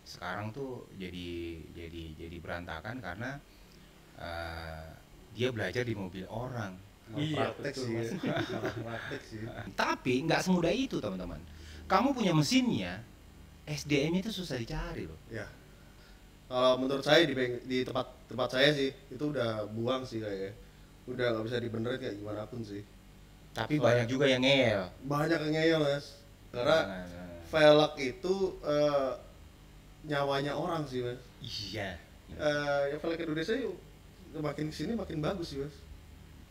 sekarang tuh jadi berantakan karena dia belajar di mobil orang. Iya, praktek sih. Praktek ssih. Tapi nggak semudah itu teman-teman. Kamu punya mesinnya, SDM-nya itu susah dicari loh. Ya. Kalau menurut saya di tempat saya sih itu udah buang sih kayaknya. Udah nggak bisa dibenerin kayak gimana pun sih. Tapi banyak juga yang ngeyel. Banyak yang ngeyel Mas. Karena velg itu nyawanya orang sih Mas. Iya. Ya velg Indonesia yuk makin kesini makin bagus sih Mas.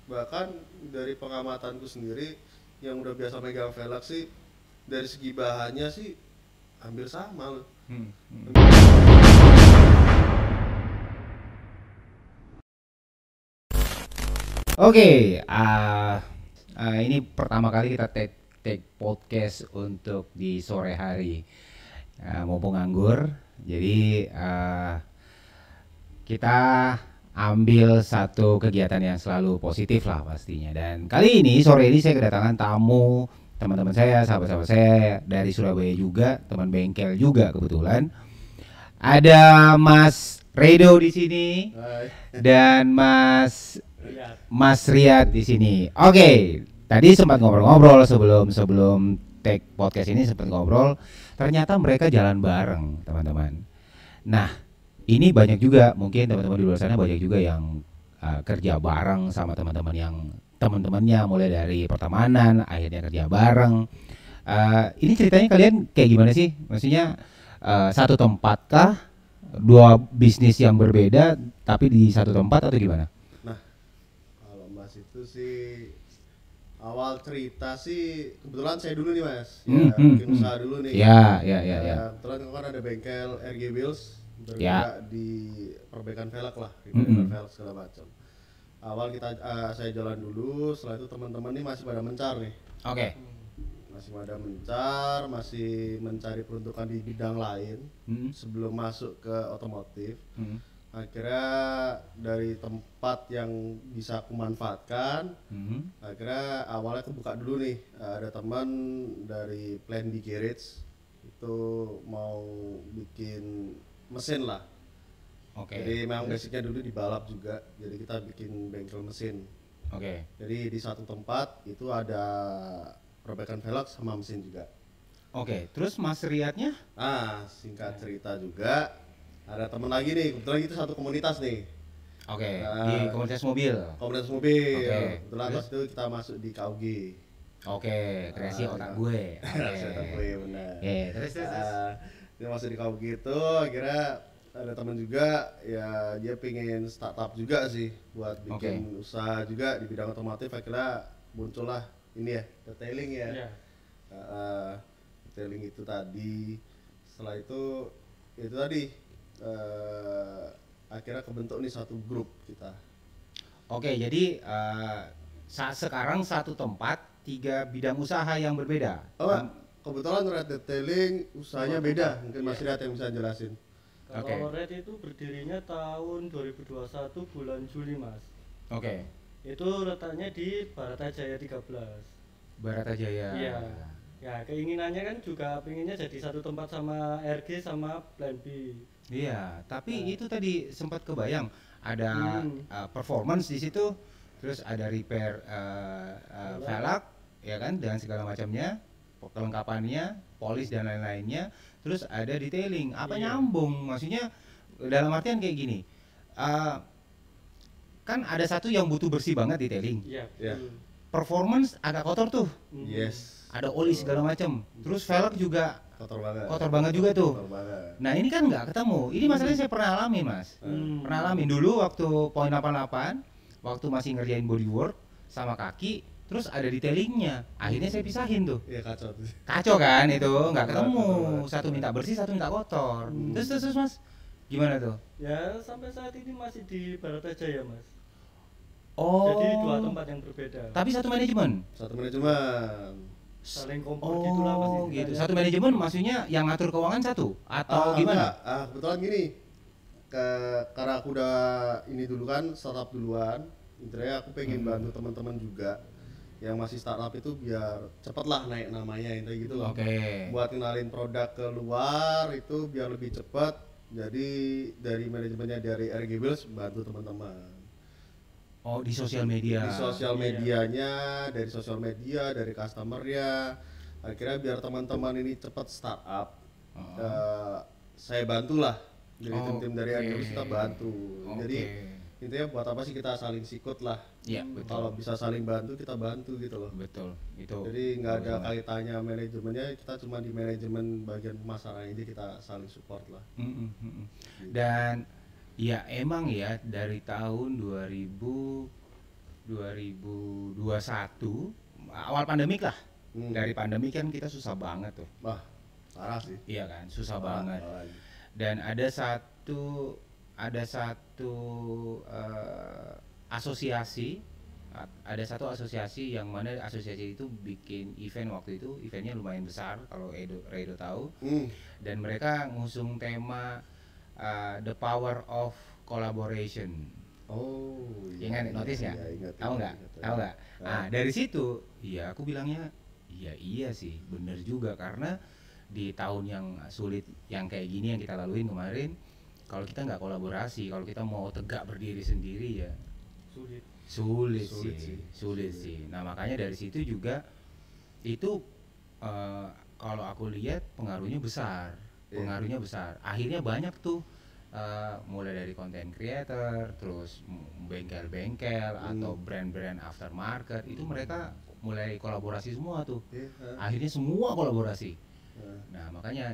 Bahkan dari pengamatanku sendiri yang udah biasa megang velg sih dari segi bahannya sih hampir sama loh. Oke, ini pertama kali kita take podcast untuk di sore hari, mumpung nganggur. Jadi kita ambil satu kegiatan yang selalu positif lah pastinya. Dan kali ini sore ini saya kedatangan tamu teman-teman saya, sahabat-sahabat saya dari Surabaya juga, teman bengkel juga kebetulan. Ada Mas Redo di sini. Hai. Dan Mas Riyad di sini. Oke, tadi sempat ngobrol-ngobrol sebelum take podcast ini sempat ngobrol. Ternyata mereka jalan bareng, teman-teman. Nah, ini banyak juga mungkin teman-teman di luar sana banyak juga yang kerja bareng sama teman-temannya mulai dari pertemanan akhirnya kerja bareng. Ini ceritanya kalian kayak gimana sih? Maksudnya satu tempat kah? Dua bisnis yang berbeda tapi di satu tempat atau gimana? Nah, kalau Mas itu sih awal cerita sih kebetulan saya dulu nih Mas. Bikin usaha dulu nih. Ya. Kebetulan kan ada bengkel RG Wheels bergerak di perbaikan velg lah, velg segala macam. Awal saya jalan dulu, setelah itu teman-teman nih masih pada mencar nih. Oke. Masih pada mencar, masih mencari peruntukan di bidang lain sebelum masuk ke otomotif. Akhirnya dari tempat yang bisa aku manfaatkan, akhirnya awalnya kebuka dulu nih. Ada teman dari Plan B Garage itu mau bikin mesin lah. Oke. Jadi memang basicnya dulu di balap juga, jadi kita bikin bengkel mesin. Oke. Jadi di satu tempat itu ada perbaikan velg sama mesin juga. Oke, terus Mas Riyadnya? Singkat cerita juga ada teman lagi nih, kebetulan itu satu komunitas nih. Oke, di komunitas mobil. Komunitas mobil. Oke. Kebetulan pas itu kita masuk di KUG. Oke, kreasi otak gue. Kreasi otak gue, benar. Terus. Dia masuk di KUG itu, akhirnya ada teman juga ya dia pengen startup juga sih buat bikin usaha juga di bidang otomotif. Akhirnya muncullah ini ya, detailing ya. Detailing itu tadi. Setelah itu tadi akhirnya kebentuk nih satu grup kita. Oke, jadi sekarang satu tempat 3 bidang usaha yang berbeda. Kebetulan Red Detailing usahanya beda, mungkin Mas Riyad yang bisa jelasin. Kalau Red itu berdirinya tahun 2021 bulan Juli Mas. Oke. Itu letaknya di Baratajaya 13. Baratajaya. Iya. Ya keinginannya kan juga pengennya jadi satu tempat sama RG sama Plan B. Iya, tapi itu tadi sempat kebayang ada performance di situ, terus ada repair velg, ya kan, dengan segala macamnya, kelengkapannya, polis dan lain-lainnya, terus ada detailing. Apa nyambung? Maksudnya dalam artian kayak gini, kan ada satu yang butuh bersih banget detailing. Iya. Performance agak kotor tuh. Yes. Ada oli segala macam. Terus velg juga kotor banget juga tuh. Kotor banget. Nah ini kan nggak ketemu. Ini masalahnya saya pernah alami Mas. Pernah alamin dulu waktu poin 88, waktu masih ngerjain bodywork sama kaki, terus ada detailingnya. Akhirnya saya pisahin tuh. Iya kacau tuh. Kacau kan itu, nggak ketemu. Satu minta bersih, satu minta kotor. Terus Mas, gimana tuh? Ya sampai saat ini masih di Baratajaya Mas. Oh. Jadi 2 tempat yang berbeda. Tapi satu manajemen. Saling kompor gitulah Mas. Gitu. Satu manajemen maksudnya yang ngatur keuangan satu atau gimana? Kebetulan gini. Karena aku udah ini dulu kan startup duluan. Intinya aku pengen bantu teman-teman juga. yang masih startup itu biar cepet lah naik namanya itu gitu loh. Oke. Buat kenalin produk ke luar itu biar lebih cepat. Jadi dari manajemennya dari RG Wheels bantu teman-teman. Oh, di sosial media. Di sosial medianya, dari sosial media, dari customernya. Akhirnya biar teman-teman ini cepat startup. Saya bantulah. Jadi tim-tim dari RG Wheels kita bantu. Jadi intinya buat apa sih kita saling sikut lah. Iya, betul. Kalau bisa saling bantu kita bantu gitu loh. Betul. Itu. Jadi nggak ada kaitannya manajemennya, kita cuma di manajemen bagian pemasaran ini kita saling support lah. Dan ya emang ya dari tahun 2021 awal pandemik lah. Dari pandemi kan kita susah banget tuh. Wah, parah sih. Iya kan, susah banget. Dan ada satu asosiasi yang mana asosiasi itu bikin event waktu itu, eventnya lumayan besar kalau Redo tahu. Dan mereka ngusung tema The Power of Collaboration. Oh, ingat notice ya? Tahu nggak? Nah, dari situ ya aku bilangnya iya sih, bener juga, karena di tahun yang sulit yang kayak gini yang kita laluin kemarin, kalau kita nggak kolaborasi, kalau kita mau tegak berdiri sendiri ya sulit sih. Nah makanya dari situ juga itu kalau aku lihat pengaruhnya besar. Akhirnya banyak tuh mulai dari content creator, terus bengkel-bengkel atau brand-brand aftermarket itu mereka mulai kolaborasi semua tuh. Akhirnya semua kolaborasi. Nah makanya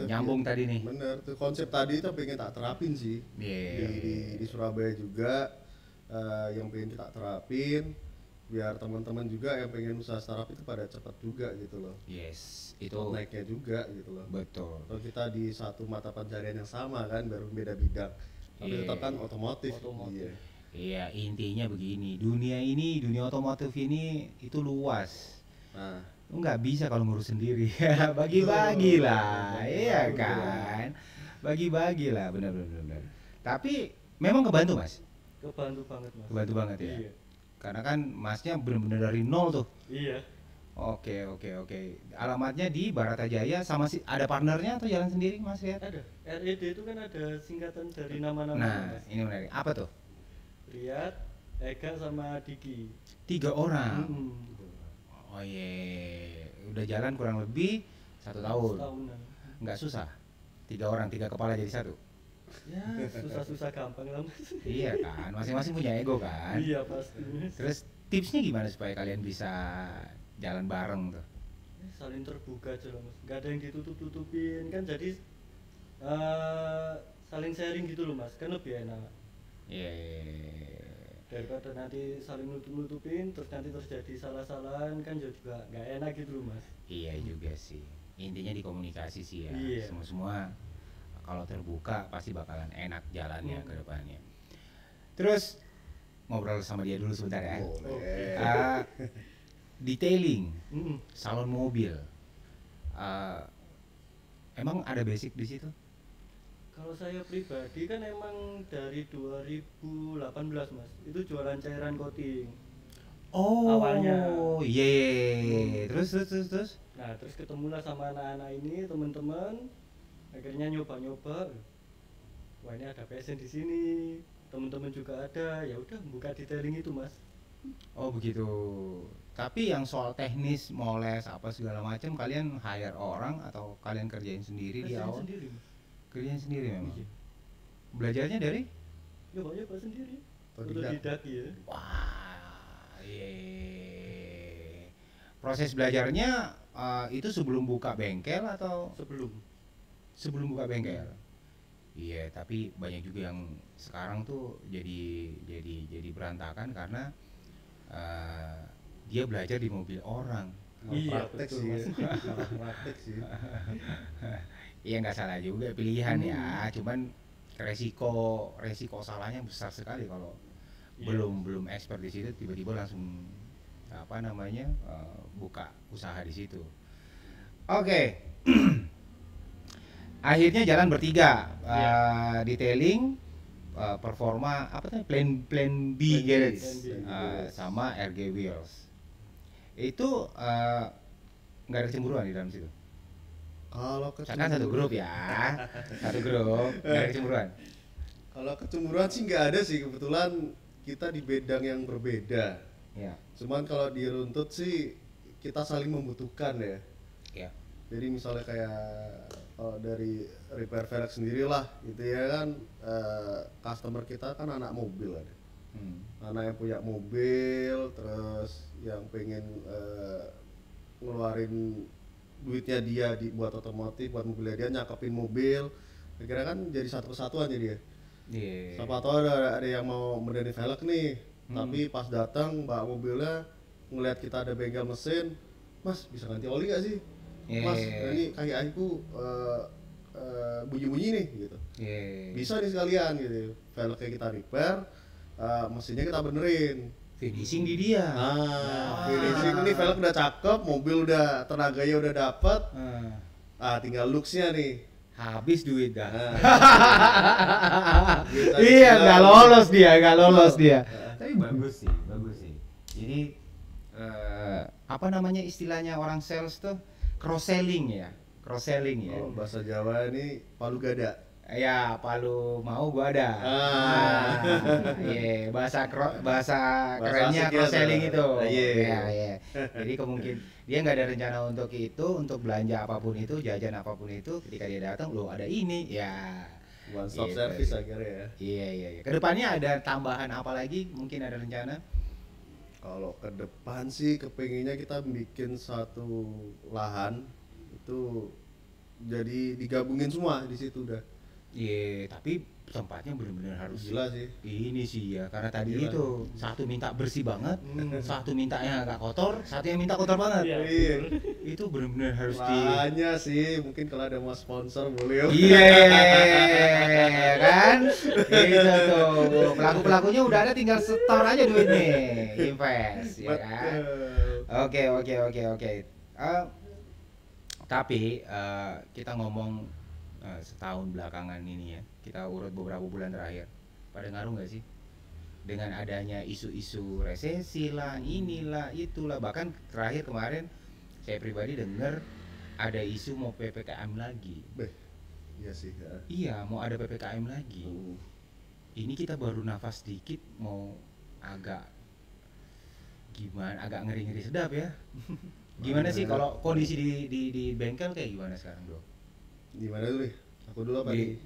nyambung tadi nih. Bener tuh, konsep tadi itu pengen tak terapin sih. Di Surabaya juga yang pengen kita terapin biar teman-teman juga yang pengen usaha startup itu pada cepat juga gitu loh. Yes, itu naiknya juga gitu loh. Betul. Kalau kita di satu mata pencarian yang sama kan, baru beda bidang. Tapi tetap kan otomotif. Iya, intinya begini, dunia otomotif ini itu luas. Nah, nggak bisa kalau ngurus sendiri. Bagi-bagi lah, iya kan? Bagi-bagi lah, benar. Tapi memang kebantu mas. Kebantu banget mas. Kebantu banget ya. Iya. Karena kan masnya benar-benar dari nol tuh. Iya. Oke. Alamatnya di Baratajaya, sama ada partnernya atau jalan sendiri mas ya? Ada. RED itu kan ada singkatan dari nama-nama. Nah, mas. Ini menarik. Apa tuh? Riyad, Ega sama Diki. 3 orang. Oh iya, udah jalan kurang lebih 1 tahun. Setahunan. Nggak susah. 3 orang, 3 kepala jadi satu. Ya susah gampang lah mas. Iya kan, masing-masing punya ego kan. Iya pasti. Terus tipsnya gimana supaya kalian bisa jalan bareng tuh? Saling terbuka aja lah mas, nggak ada yang ditutup-tutupin kan, jadi saling sharing gitu loh mas, kan lebih enak. Iya. Daripada nanti saling nutup-nutupin terus nanti terjadi salah-salahan kan juga nggak enak gitu loh mas. Iya juga sih, intinya di komunikasi sih ya. Iya. Semua kalau terbuka pasti bakalan enak jalannya ke depannya. Terus ngobrol sama dia dulu sebentar ya. Detailing, salon mobil, emang ada basic di situ? Kalau saya pribadi kan emang dari 2018 mas, itu jualan cairan coating. Oh, awalnya. Iya. Terus. Nah terus ketemulah sama anak-anak ini, teman-teman, akhirnya nyoba. Wah ini ada passion di sini, teman-teman juga ada, ya udah buka detailing itu mas. Oh begitu. Tapi yang soal teknis, moles apa segala macam, kalian hire orang atau kalian kerjain sendiri di awal? Sendiri mas. Kerjain sendiri memang. Iya. Belajarnya dari? Nyoba sendiri. Otodidak ya. Wah, iya. Proses belajarnya itu sebelum buka bengkel atau? Sebelum buka bengkel. Iya, tapi banyak juga yang sekarang tuh jadi berantakan karena dia belajar di mobil orang. Iya, praktek sih. Iya nggak salah juga pilihan ya, cuman resiko salahnya besar sekali kalau belum expert di situ tiba-tiba langsung buka usaha di situ. Oke. Akhirnya jalan bertiga, detailing, performa apa tadi plan B garage sama RG Wheels. Itu nggak ada cemburuan di dalam situ. Kalau Kan satu grup ya, satu grup nggak ada cemburuan. Kalau kecemburuan sih nggak ada sih, kebetulan kita di bidang yang berbeda. Ya. Cuman kalau di runtut sih kita saling membutuhkan ya. Ya. Jadi misalnya kayak dari repair velg sendiri lah gitu ya kan, customer kita kan anak mobil ada. Anak yang punya mobil, terus yang pengen ngeluarin duitnya dia buat otomotif, buat mobilnya dia, nyakepin mobil. Akhirnya kan jadi satu kesatuan jadi ya. Siapa tahu ada yang mau benerin velg nih, tapi pas datang mbak mobilnya ngelihat kita ada bengkel mesin, Mas bisa ganti oli gak sih? Mas ini kaki aku bunyi-bunyi nih gitu. Bisa nih sekalian gitu, velgnya kita repair, mesinnya kita benerin. Finishing di dia. Finishing ini velg udah cakep, mobil udah tenaganya udah dapet, tinggal looksnya nih. Habis duit dah. Iya, nggak lolos dia. Tapi bagus sih. Jadi apa namanya istilahnya orang sales tuh cross selling ya. Oh, bahasa Jawa ini palu gada. Ya, palu mau gua ada. Iya, bahasa kerennya cross selling itu. Iya. Jadi kemungkinan dia nggak ada rencana untuk itu, untuk belanja apapun itu, jajan apapun itu, ketika dia datang, loh ada ini, ya. One stop service akhirnya ya. Iya. Kedepannya ada tambahan apa lagi? Mungkin ada rencana? Kalau ke depan sih kepengennya kita bikin satu lahan itu jadi digabungin semua di situ udah. Iya, tapi tempatnya benar-benar harus gila sih. Ini sih ya, karena tadi Gila. itu satu minta bersih banget, satu minta yang agak kotor, satu yang minta kotor banget. Iya. Itu benar-benar harus Makanya sih mungkin kalau ada mau sponsor boleh. Iya, kan? Itu tuh. Pelakunya udah ada, tinggal setor aja duit nih, invest, ya kan? Oke. Tapi kita ngomong setahun belakangan ini ya, kita urut beberapa bulan terakhir, pada ngaruh nggak sih dengan adanya isu-isu resesi lah, inilah itulah, bahkan terakhir kemarin saya pribadi dengar ada isu mau PPKM lagi. Iya sih ya. Iya, mau ada PPKM lagi. Ini kita baru nafas dikit, mau agak gimana, agak ngeri-ngeri sedap ya. Gimana sih kalau kondisi di bengkel kayak gimana sekarang, Bro? Gimana dulu nih? Aku dulu apa di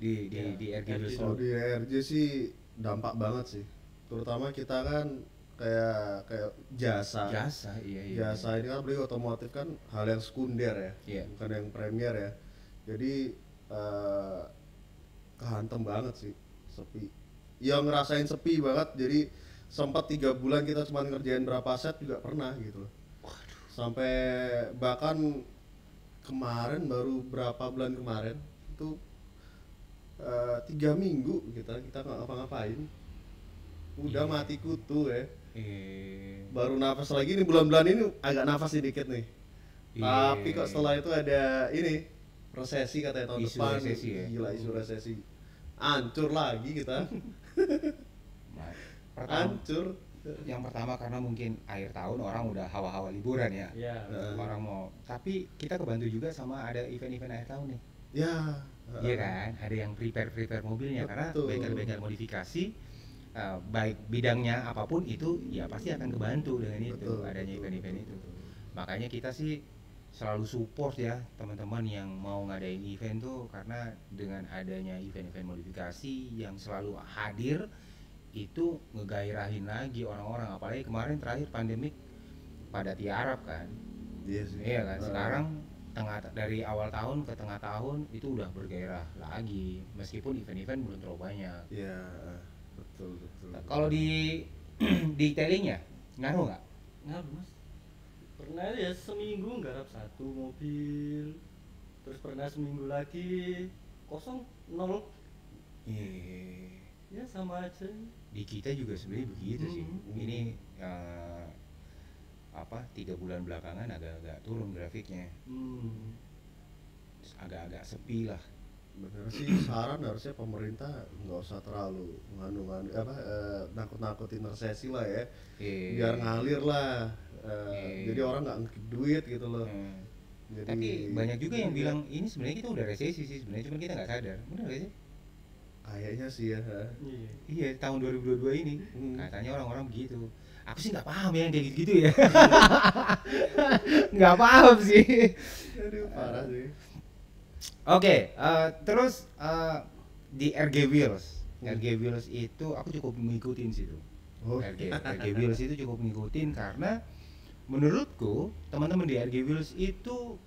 RG dulu. Kalau di RG sih dampak banget sih. Terutama kita kan kayak jasa. Iya. Jasa ini kan beli otomotif kan hal yang sekunder ya. Bukan yang premier ya. Jadi kehantem banget sih, sepi. Ya ngerasain sepi banget. Jadi sempat 3 bulan kita cuma ngerjain berapa set juga pernah gitu loh. Sampai bahkan kemarin baru berapa bulan kemarin itu 3 minggu kita nggak ngapa-ngapain, udah mati kutu ya. Baru nafas lagi nih, bulan-bulan ini agak nafas sedikit nih. Tapi kok setelah itu ada ini resesi katanya tahun isu depan. resesi ya? Gila, isu resesi, hancur lagi kita. Hancur. Yang pertama karena mungkin akhir tahun orang udah hawa-hawa liburan ya. Orang mau, tapi kita kebantu juga sama ada event-event akhir tahun nih. Iya kan, ada yang prepare mobilnya. Betul. Karena bengkel modifikasi baik bidangnya apapun itu ya pasti akan kebantu dengan itu, adanya event-event itu. Makanya kita sih selalu support ya teman-teman yang mau ngadain event tuh, karena dengan adanya event-event modifikasi yang selalu hadir itu ngegairahin lagi orang-orang. Apalagi kemarin terakhir pandemik pada tiarap kan. Iya kan, sekarang dari awal tahun ke tengah tahun itu udah bergairah lagi, meskipun event-event belum terlalu banyak. Iya, betul. Kalau di detailingnya ngaruh nggak? Ngaruh mas. Pernah ya seminggu nggarap 1 mobil, terus pernah seminggu lagi kosong, 0. Ya sama aja. Di kita juga sebenarnya begitu sih. Ini 3 bulan belakangan agak-agak turun grafiknya. Agak-agak sepi lah. Bener sih, saran harusnya pemerintah nggak usah terlalu nakut-nakutin resesi lah ya, biar ngalir lah, jadi orang nggak ngekip duit gitu loh. Jadi, tapi banyak juga yang bilang ini sebenarnya kita udah resesi sih sebenarnya, cuma kita nggak sadar, benar gak sih? kayaknya sih ya. Iya, tahun 2022 ini katanya orang-orang begitu. Aku sih nggak paham ya yang kayak gitu ya. Nggak paham sih. Aduh, parah sih. Oke, terus di RG Wheels. RG Wheels itu aku cukup ngikutin sih tuh. RG Wheels itu cukup ngikutin karena menurutku teman-teman di RG Wheels itu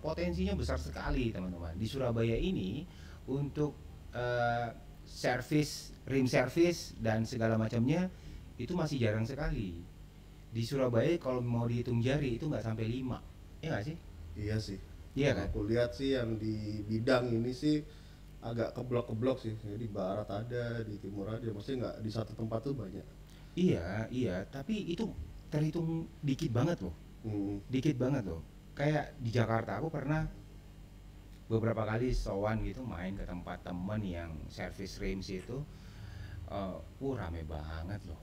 potensinya besar sekali teman-teman. Di Surabaya ini untuk rim service dan segala macamnya itu masih jarang sekali. Di Surabaya kalau mau dihitung jari itu nggak sampai 5, ya nggak sih? Iya sih. Iya kan? Aku lihat sih yang di bidang ini sih agak keblok-keblok sih. Jadi barat ada, di timur ada, maksudnya nggak di satu tempat tuh banyak. Iya, tapi itu terhitung dikit banget loh. Dikit banget loh. Kayak di Jakarta aku pernah beberapa kali sowan gitu main ke tempat temen yang service rims itu, rame banget loh.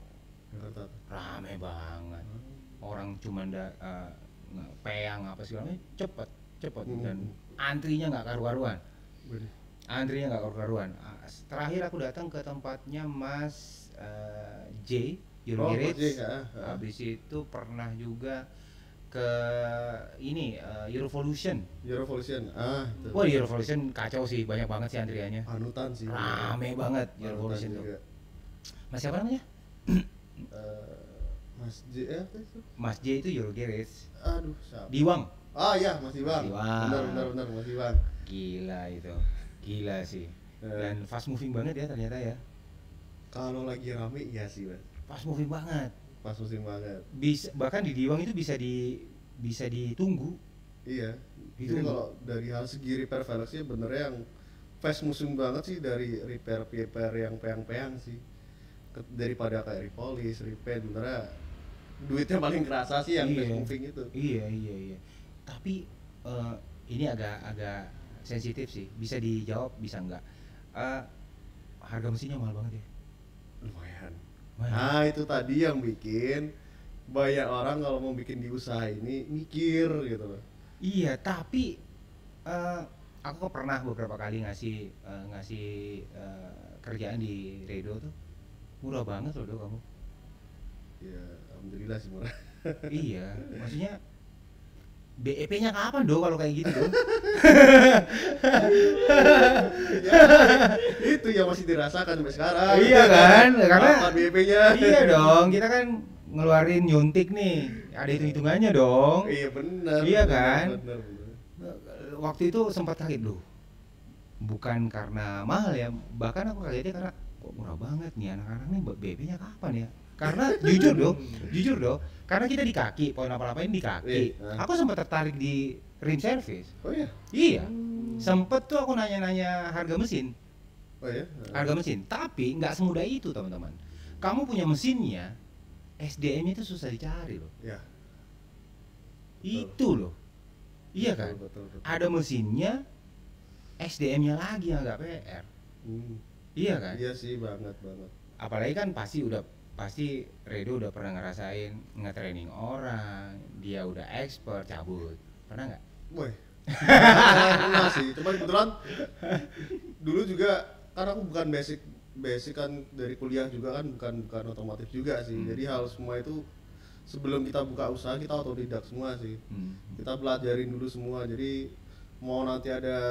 Jakarta. Rame banget. Orang cuma peyang apa segala macam cepet dan antrinya nggak karu-karuan. Terakhir aku datang ke tempatnya Mas J Eurogarage. Habis itu pernah juga ke ini Eurovolution. Wah, Eurovolution kacau sih, banyak banget sih antriannya. Panutan sih. Rame banget Eurovolution tuh. Mas siapa namanya? Mas J itu? Mas J itu Eurogarage. Aduh, siapa? Diwang. Ah iya, Mas Iwang. Benar Mas Iwang. Gila itu. Gila sih. Dan fast moving banget ya ternyata ya. Kalau lagi rame iya sih, Mas. Fast moving banget. Bahkan di Diwang itu bisa ditunggu. Iya. Jadi kalau dari hal segi repair velg sih benernya yang fast moving banget sih, dari repair yang peyang-peyang sih. Daripada kayak repolish, repaint, benernya duitnya paling kerasa sih yang fast moving itu. Iya. Tapi ini agak sensitif sih. Bisa dijawab, bisa enggak? Harga mesinnya mahal banget ya? Lumayan. Nah itu tadi yang bikin banyak orang kalau mau bikin di usaha ini mikir gitu loh. Iya, tapi aku pernah beberapa kali ngasih kerjaan di Redo tuh murah banget loh kamu. Ya alhamdulillah sih murah. Iya, maksudnya BEP-nya kapan do kalau kayak gitu do? Itu yang masih dirasakan sampai sekarang. Iya kan, karena BEP-nya. Iya dong, kita kan ngeluarin nyuntik nih, ada hitung-hitungannya dong. Iya benar. Iya kan. Benar. Waktu itu sempat kaget loh. Bukan karena mahal ya, bahkan aku kagetnya karena kok murah banget nih anak-anak nih, BEP-nya kapan ya? Karena jujur dong, karena kita di kaki, poin apa-apain di kaki. Aku sempat tertarik di rim service. Oh iya? Iya, sempet tuh aku nanya-nanya harga mesin. Oh iya? Harga mesin, tapi nggak semudah itu teman-teman. Kamu punya mesinnya, SDM-nya itu susah dicari loh. Iya. Itu loh. Iya kan? Betul. Ada mesinnya, SDM-nya lagi yang agak PR. Iya kan? Iya sih, banget. Apalagi kan pasti Redo udah pernah ngerasain nge-training orang, dia udah expert cabut. Pernah nggak? Woi. Pernah sih, cuma kebetulan dulu juga kan aku bukan basic kan dari kuliah juga kan, bukan otomotif juga sih. Jadi hal semua itu sebelum kita buka usaha kita otodidak semua sih. Kita pelajarin dulu semua. Jadi mau nanti ada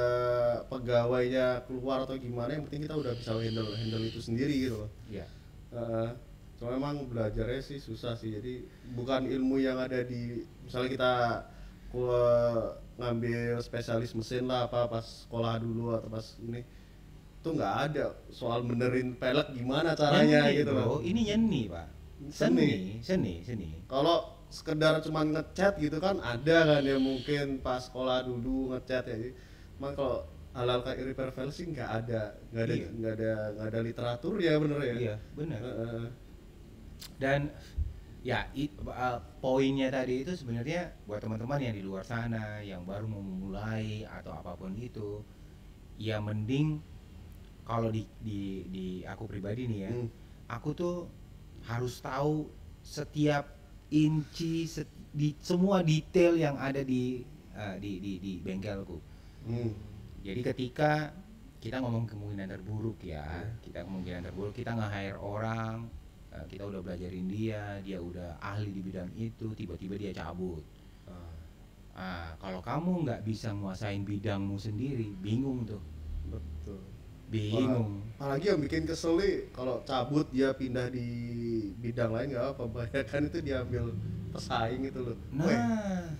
pegawainya keluar atau gimana, yang penting kita udah bisa handle itu sendiri gitu loh. Iya. Cuma memang belajarnya sih susah sih. Jadi bukan ilmu yang ada di, misalnya kita ngambil spesialis mesin lah apa pas sekolah dulu atau pas ini, itu nggak ada soal benerin pelek gimana caranya nyeni, gitu loh. Ini nyeni pak. Seni. Kalau sekedar cuma ngecat gitu kan ada kan ya, mungkin pas sekolah dulu ngecat ya. Cuman kalau hal-hal kayak repair valve sih nggak ada literatur ya, bener ya. Iya bener. Dan ya poinnya tadi itu sebenarnya buat teman-teman yang di luar sana yang baru mau memulai atau apapun itu ya mending kalau di aku pribadi nih ya, aku tuh harus tahu setiap inci di semua detail yang ada di bengkelku. Jadi ketika kita ngomong kemungkinan terburuk ya, kita nge-hire orang, kita udah belajarin dia udah ahli di bidang itu, tiba-tiba dia cabut. Kalau kamu nggak bisa nguasain bidangmu sendiri, bingung tuh. Betul. Bingung. Apalagi yang bikin kesel nih, kalau cabut dia pindah di bidang lain nggak apa, bahkan itu diambil pesaing itu loh. Nah,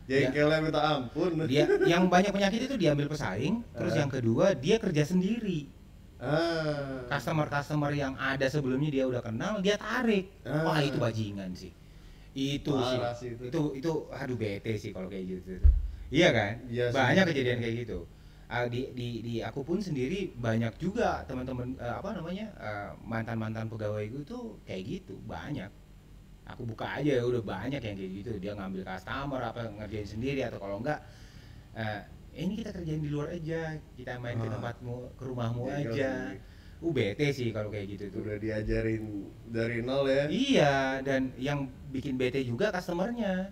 jengkelnya minta ampun. Dia yang banyak penyakit itu diambil pesaing, terus yang kedua dia kerja sendiri. Customer yang ada sebelumnya dia udah kenal, dia tarik. Wah, itu bajingan sih. Itu aduh bete sih kalau kayak gitu. Iya kan? Iya, banyak kejadian kayak gitu. Di aku pun sendiri banyak juga teman-teman mantan pegawai gue tuh kayak gitu, banyak. Aku buka aja udah banyak yang kayak gitu, dia ngambil customer apa ngerjain sendiri, atau kalau enggak ini kita kerjain di luar aja, kita main ke tempatmu, ke rumahmu aja. Bete sih kalau kayak gitu tuh. Udah diajarin dari nol ya. Iya, dan yang bikin bete juga customernya.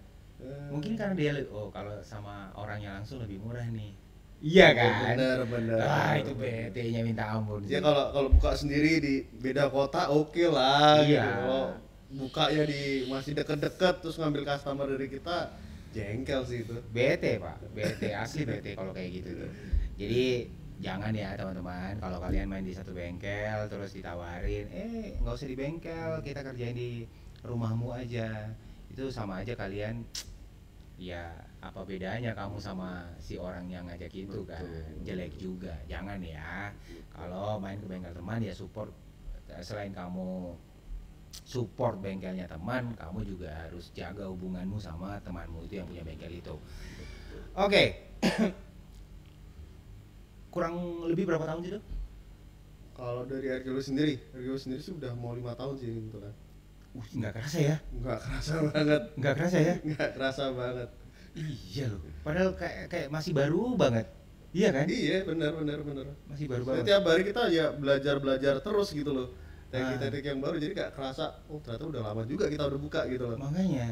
Mungkin karena dia kalau sama orangnya langsung lebih murah nih. Iya kan? Bener. Itu bete-nya minta ampun. Ya kalau buka sendiri di beda kota oke lah. Iya. Gitu. Kalau bukanya di masih deket-deket terus ngambil customer dari kita, jengkel sih itu. Bete Pak, bete asli bete kalau kayak gitu tuh. Jadi jangan ya teman-teman, kalau kalian main di satu bengkel terus ditawarin, nggak usah di bengkel, kita kerjain di rumahmu aja. Itu sama aja kalian, ya apa bedanya kamu sama si orang yang ngajak itu kan? Jelek juga. Jangan ya. Kalau main ke bengkel teman ya support, selain kamu support bengkelnya teman, kamu juga harus jaga hubunganmu sama temanmu itu yang punya bengkel itu. Oke. Kurang lebih berapa tahun sih tuh? Kalau dari RGW sendiri sih udah mau 5 tahun sih gitu kan. Nggak kerasa ya? Nggak kerasa banget. Nggak kerasa ya? Nggak kerasa banget. Iya loh. Padahal kayak masih baru banget. Iya kan? Iya benar. Masih baru banget. Setiap hari kita ya belajar terus gitu loh. Teknik-teknik yang baru, jadi nggak kerasa. Ternyata udah lama juga kita udah buka gitu loh. Makanya.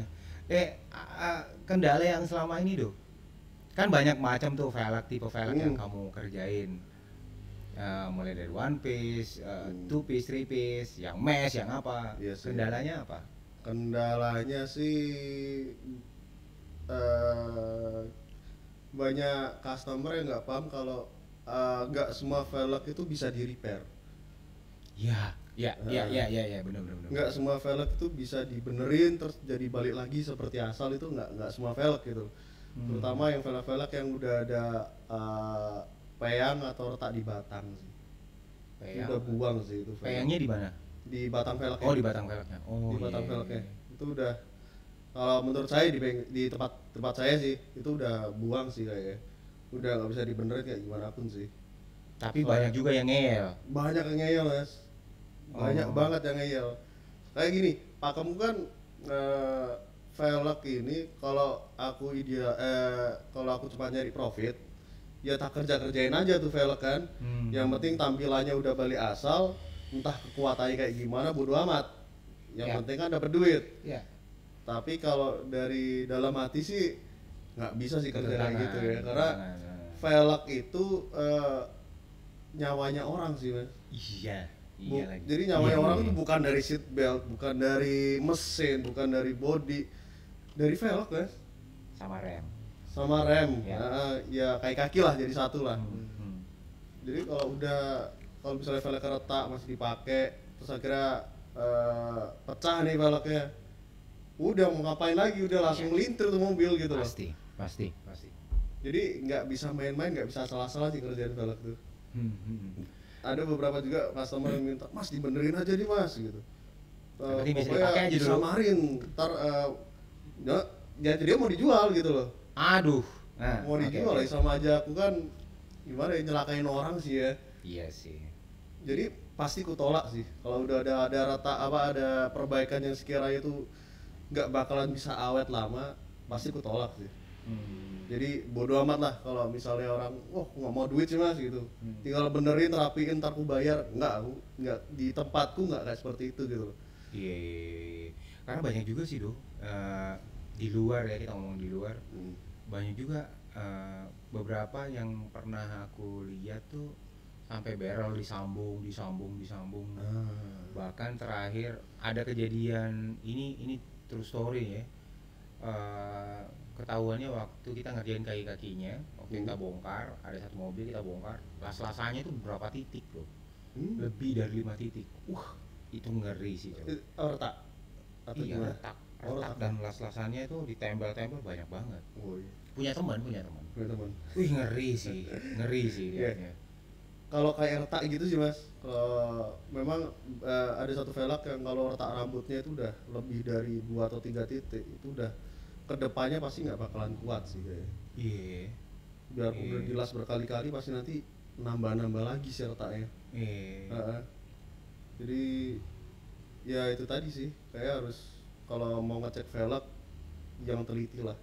Kendala yang selama ini tuh, kan banyak macam tuh tipe velg yang kamu kerjain. Mulai dari one piece, two piece, three piece, yang mesh, yang apa? Iya, kendalanya apa? Kendalanya sih banyak customer yang nggak paham kalau nggak semua velg itu bisa di repair. Ya, benar. Nggak semua velg itu bisa dibenerin terus jadi balik lagi seperti asal, itu nggak semua velg gitu. Terutama yang velg-velg yang udah ada peyang atau retak di batang sih. Peyang. Udah buang sih itu. Peyangnya di mana? Di batang velgnya. Oh, di batang velgnya. Di batang velgnya. Itu udah, kalau menurut saya di tempat saya sih itu udah buang sih kayaknya. Udah nggak bisa dibenerin kayak gimana pun sih. Tapi banyak juga yang ngeyel. Banyak yang ngeyel, Mas. Banyak banget yang ngeyel. Kayak gini, pakemmu kan velg ini kalau aku kalau aku cuma nyari profit, ya tak kerjain aja tuh velg kan. Yang penting tampilannya udah balik asal, entah kekuatannya kayak gimana bodo amat. Yang penting kan dapat duit. Tapi kalau dari dalam hati sih nggak bisa sih kerja kayak gitu ya, karena velg itu nyawanya orang sih, Mas. Iya lagi. Jadi nyawanya orang itu bukan dari seat belt, bukan dari mesin, bukan dari body, dari velg, Mas. Sama rem. Ya kayak kaki lah, jadi satu lah. Jadi kalau misalnya velgnya retak masih dipakai, terus akhirnya pecah nih velgnya, udah mau ngapain lagi, udah langsung melintir tuh mobil gitu loh. Pasti. Jadi nggak bisa main-main, nggak bisa salah-salah sih kerjaan velg tuh. Ada beberapa juga customer yang minta, Mas dibenerin aja nih Mas gitu. Pokoknya disamarin, ntar ya dia mau dijual gitu loh. Aduh. Mau dijual ya sama aja, aku kan gimana ya, nyelakain orang sih ya. Iya sih. Jadi pasti ku tolak sih kalau udah ada perbaikan yang sekiranya itu nggak bakalan bisa awet lama, pasti ku tolak sih. Jadi bodo amat lah kalau misalnya orang, nggak mau duit sih mas gitu, tinggal benerin, rapiin, ntar aku bayar. Nggak, di tempatku nggak kayak seperti itu gitu loh. Iya. Karena banyak juga sih di luar ya, kita ngomong di luar, banyak juga beberapa yang pernah aku lihat tuh sampai barrel disambung. Bahkan terakhir ada kejadian ini true story ya. Ketahuannya waktu kita ngerjain kaki-kakinya, waktu kita bongkar, ada satu mobil kita bongkar, las-lasannya itu berapa titik loh, lebih dari 5 titik. Itu ngeri sih. Retak? Iya, retak dan las-lasannya itu ditempel-tempel banyak banget. Iya. Punya teman. Wih, ngeri sih lihatnya. Kalau kayak retak gitu sih mas, memang ada satu velg yang kalau retak rambutnya itu udah lebih dari 2 atau 3 titik, itu udah kedepannya pasti nggak bakalan kuat sih kayaknya. Iya. Biar udah dilas berkali-kali pasti nanti nambah lagi sih retaknya. Iya. Jadi ya itu tadi sih, kayak harus kalau mau ngecek velg yang teliti lah.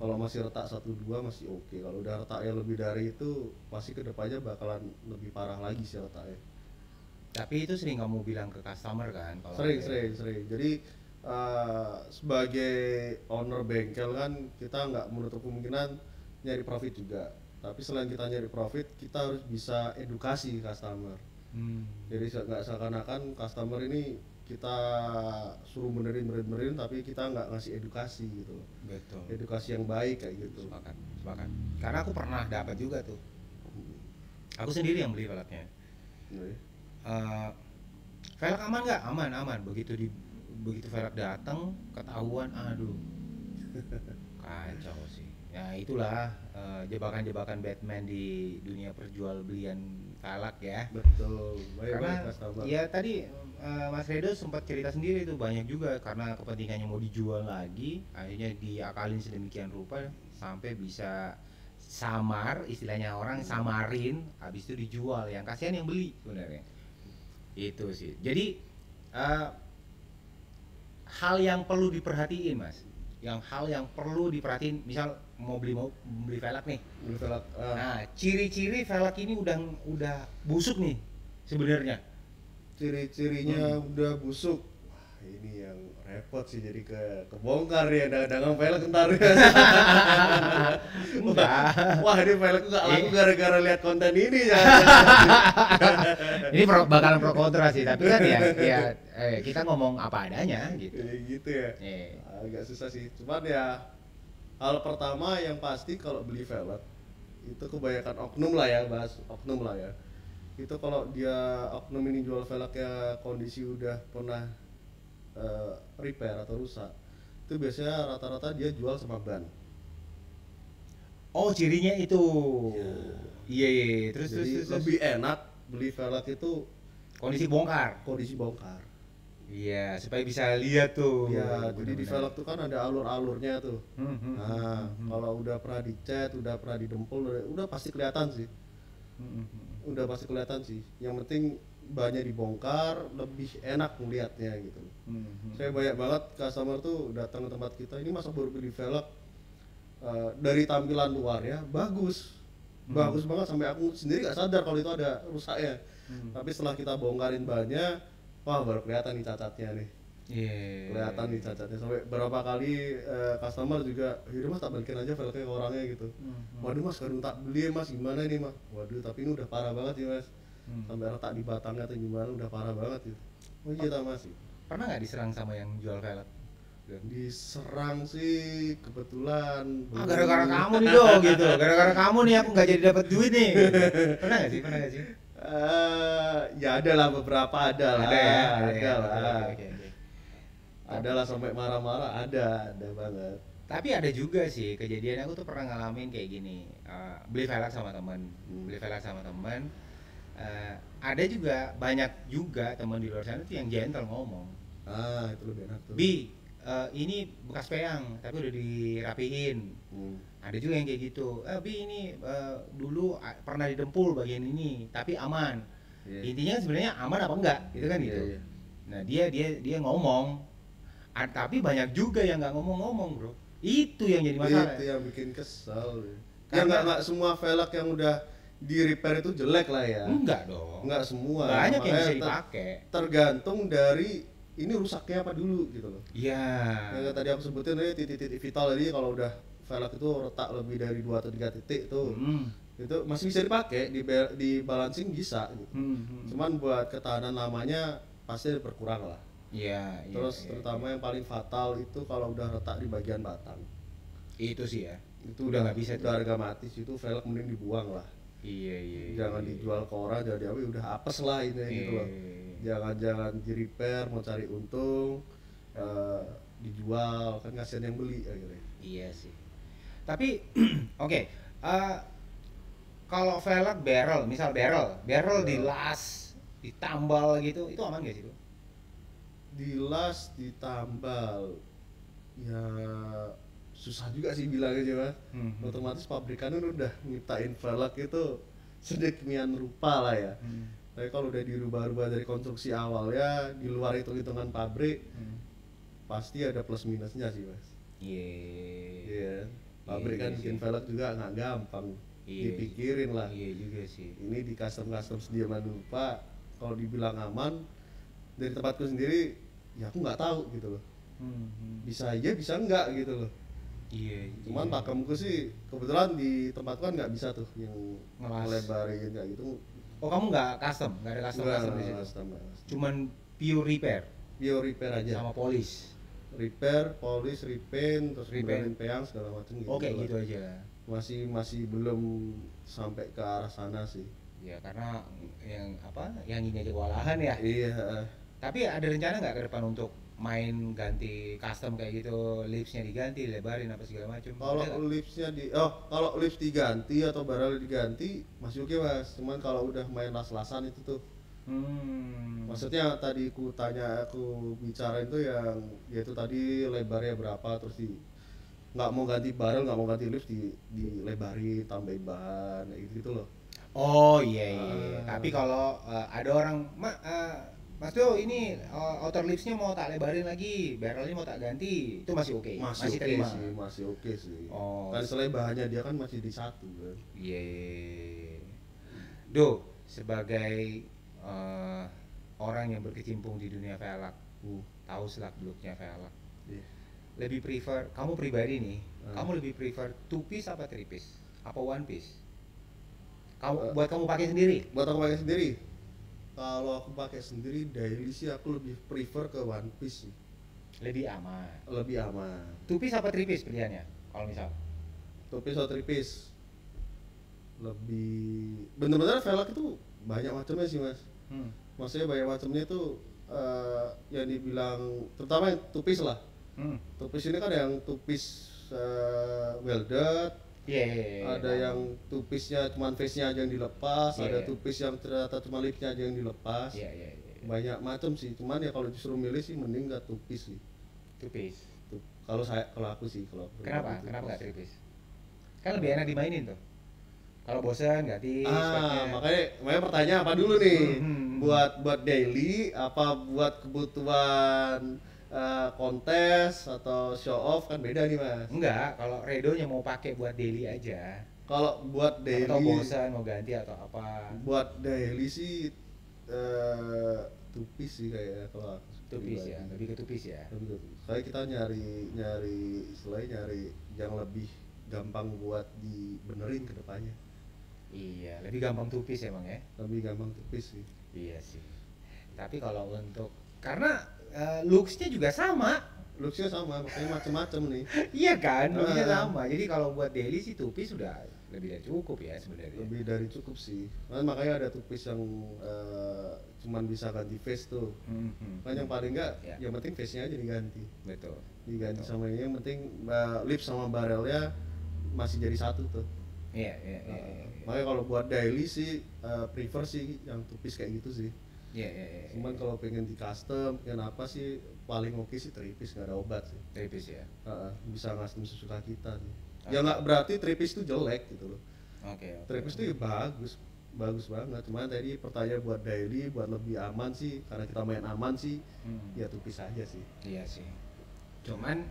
Kalau masih retak 1-2 masih oke. Kalau udah retaknya lebih dari itu pasti kedepannya bakalan lebih parah lagi sih retaknya. Tapi itu sering kamu bilang ke customer kan? Kalau sering. Jadi sebagai owner bengkel kan kita nggak menutup kemungkinan nyari profit juga. Tapi selain kita nyari profit, kita harus bisa edukasi customer. Jadi nggak seakan-akan customer ini kita suruh benerin tapi kita nggak ngasih edukasi gitu. Betul. Edukasi yang baik kayak gitu. Sepakat. Karena aku pernah dapat juga tuh. Aku sendiri yang beli velgnya. Velg aman nggak? Aman. Begitu velg datang ketahuan, aduh, kacau sih. Ya itulah jebakan-jebakan Batman di dunia perjualbelian velg ya. Betul. Karena ya tadi Mas Redo sempat cerita sendiri itu banyak juga karena kepentingannya mau dijual lagi, akhirnya diakalin sedemikian rupa sampai bisa samar, istilahnya orang samarin, habis itu dijual. Yang kasihan yang beli sebenarnya. Itu sih. Jadi hal yang perlu diperhatiin mas, hal yang perlu diperhatiin, misal mau beli velg nih, nah ciri-ciri velg ini udah busuk nih sebenarnya. Ciri-cirinya udah busuk, wah ini yang repot sih, jadi kebongkar ya dagang velg ntar. Wah ini velgku gak laku gara-gara lihat konten ini ya. Ini bakalan pro kontra sih, tapi kan ya kita ngomong apa adanya gitu. Gitu ya. Agak susah sih. Cuman ya hal pertama yang pasti kalau beli velg itu kebanyakan oknum lah ya, bahas oknum lah ya. Itu kalau dia oknum ini jual velgnya kondisi udah pernah repair atau rusak, itu biasanya rata-rata dia jual sama ban. Oh cirinya itu. Iya. Terus lebih enak beli velg itu kondisi bongkar. Iya, supaya bisa lihat tuh. Iya, jadi di velg tuh kan ada alur-alurnya tuh. Kalau udah pernah dicat, udah pernah didempul, udah pasti kelihatan sih. Yang penting banyak dibongkar, lebih enak melihatnya gitu. Saya banyak banget customer tuh datang ke tempat kita, ini masa baru beli velg, dari tampilan luarnya bagus banget sampai aku sendiri gak sadar kalau itu ada rusaknya. Tapi setelah kita bongkarin bannya, wah baru kelihatan nih cacatnya nih. Kelihatan nih cacatnya, sampai berapa kali customer juga, yaudah mas tak balikin aja velgnya ke orangnya gitu. Waduh mas, kadang tak beli mas, gimana ini mas? Waduh tapi ini udah parah banget sih mas, sampai retak di batangnya atau gimana, udah parah banget gitu. Oh iya mas. Pernah nggak diserang sama yang jual velg? Diserang sih kebetulan. Gara-gara kamu nih dong gitu, gara-gara kamu nih aku nggak jadi dapat duit nih. Pernah nggak sih? Ya ada lah, beberapa ada lah. Ada lah sampai marah-marah, ada banget. Tapi ada juga sih kejadian, aku tuh pernah ngalamin kayak gini, beli velg sama teman, ada juga banyak juga teman di luar sana tuh yang gentle ngomong, itu lebih enak tuh. Ini bekas peyang tapi udah dirapiin. Ada juga yang kayak gitu, Bi ini dulu pernah didempul bagian ini tapi aman. Intinya sebenarnya aman apa enggak gitu kan gitu. Nah dia ngomong, tapi banyak juga yang nggak ngomong bro, Itu yang jadi masalah. Itu yang bikin kesel. Ya nggak semua velg yang udah di repair itu jelek lah ya. Enggak dong. Enggak semua. Banyak yang Makanya bisa dipakai. Tergantung dari ini rusaknya apa dulu gitu loh. Iya. Yang tadi aku sebutin titik-titik vital tadi, kalau udah velg itu retak lebih dari 2 atau 3 titik tuh. Itu masih bisa dipakai, di balancing bisa gitu. Cuman buat ketahanan lamanya pasti berkurang lah. Iya. Terus terutama yang paling fatal itu kalau udah retak di bagian batang. Itu sih ya. Itu udah nggak bisa. Udah harga mati sih, itu velg mending dibuang lah. Iya. Jangan dijual ke orang, jadi udah apes lah ini gitu loh. Jangan di repair mau cari untung, dijual kan kasihan yang beli akhirnya. Iya sih. Tapi oke. Kalau velg barrel, misal barrel dilas, ditambal gitu, itu aman gak sih tuh? Dilas, ditambal, ya susah juga sih bilangnya Mas. Otomatis pabrikan udah nyiptain velg itu sedemikian rupa lah ya. Tapi kalau udah dirubah-rubah dari konstruksi awal ya, di luar hitungan pabrik, pasti ada plus minusnya sih Mas. Iya. Pabrik kan bikin velg juga nggak gampang. Dipikirin lah. Iya juga sih. Ini di custom sedemikian rupa, kalau dibilang aman, dari tempatku sendiri ya aku nggak tahu gitu loh. Bisa aja bisa enggak gitu loh. Iya. Cuman pakemku sih kebetulan di tempatku kan nggak bisa tuh yang ngelebarin kayak gitu. Oh, kamu nggak custom, nggak ada custom di situ? Custom. Cuman pure repair Aja. sama polish. Repair, polish, repaint, terus benerin peang segala macam gitu. Oke, gitu aja. Masih belum sampai ke arah sana sih. Ya karena yang ini aja kewalahan ya. Iya. Tapi ada rencana nggak ke depan untuk main ganti custom kayak gitu, lipsnya diganti, lebarin apa segala macam? Kalau lips diganti atau barrel diganti masih oke Mas. Cuman kalau udah main las-lasan itu tuh. Maksudnya tadi aku bicara itu yang yaitu tadi lebarnya berapa, terus nggak mau ganti barrel, nggak mau ganti lips, dilebarin, tambahin bahan gitu loh. Oh iya. Tapi kalau ada orang Mas Do ini outer lipsnya mau tak lebarin lagi, barrelnya mau tak ganti, itu masih oke? Masih terima? Masih oke sih. Oh. Kan selain bahannya dia kan masih di satu kan. Iya. Do, sebagai orang yang berkecimpung di dunia velg, tahu selak-beluknya velg. Lebih prefer, kamu pribadi nih, kamu lebih prefer 2 piece apa 3 piece? Apa 1 piece? Buat kamu pakai sendiri? Buat aku pakai sendiri. Kalau aku pakai sendiri daily sih aku lebih prefer ke 1 piece sih. Lebih aman. 2 piece apa 3 piece pilihannya? Kalau misal 2 piece atau 3 piece. Lebih bener-bener velg itu banyak macamnya sih Mas. Maksudnya banyak macamnya itu yang dibilang terutama yang 2 piece lah. 2 piece ini kan yang 2 piece welded. Ada yang 2 piece-nya cuman face-nya aja yang dilepas, ada 2 piece yang ternyata cuma lipnya aja yang dilepas. Banyak macam sih. Cuman ya kalau disuruh milih sih mending enggak 2 piece sih. 2 piece. Kalau aku sih Kenapa enggak 3 piece? Kan lebih enak dimainin tuh. Kalau bosan ganti speknya. Makanya pertanyaan apa dulu nih? Buat daily apa buat kebutuhan kontes atau show off kan beda nih Mas. Enggak, kalau Redonya mau pakai buat daily aja. Kalau buat daily atau bosan mau ganti atau apa. Buat daily sih 2 piece sih kayaknya kalau 2 piece ya, lebih ke 2 piece ya. Kayak kita nyari yang lebih gampang buat dibenerin ke depannya. Iya, lebih gampang 2 piece emang ya. Lebih gampang 2 piece sih. Iya sih. Tapi kalau untuk karena looks-nya juga sama. Looks-nya sama, makanya macam-macam nih. Iya kan, looks-nya sama. Jadi kalau buat daily sih 2 piece sudah lebih dari cukup ya sebenarnya. Lebih dari cukup sih. Makanya ada 2 piece yang cuman bisa ganti face tuh. Kan yang paling enggak, yang penting face-nya aja diganti. Betul. Diganti sama ini, yang penting lips sama barrelnya masih jadi satu tuh. Iya. Makanya kalau buat daily sih prefer sih yang 2 piece kayak gitu sih. Iya. Cuman kalau pengen di custom, apa sih paling oke sih 3 piece, nggak ada obat sih. 3 piece ya. Bisa custom sesuka kita sih. Ya nggak berarti 3 piece itu jelek gitu loh. 3 piece itu ya bagus banget. Cuman tadi pertanyaan buat daily, buat lebih aman sih, karena kita main aman sih, ya 2 piece aja sih. Iya sih. Cuman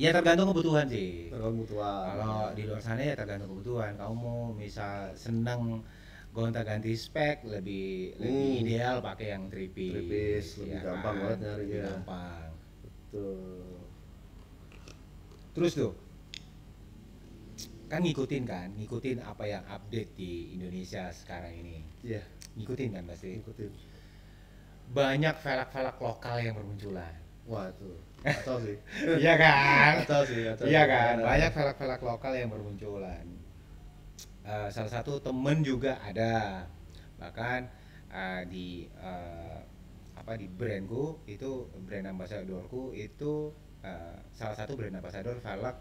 Ya tergantung kebutuhan sih. Tergantung kebutuhan. Kalau di luar sana ya tergantung kebutuhan. Kamu mau misal seneng gonta-ganti spek lebih ideal pakai yang three piece lebih ya gampang kan? banget nyari Lebih ya. gampang. Betul. Terus tuh kan ngikutin apa yang update di Indonesia sekarang ini. Iya. Ngikutin kan pasti. Ngikutin. Banyak velg-velg lokal yang bermunculan. Wah itu. Atau sih. Iya kan? Atau sih. Iya kan? Banyak velg-velg lokal yang bermunculan. Salah satu temen juga ada. Bahkan di brandku itu brand ambassadorku itu salah satu brand ambassador velg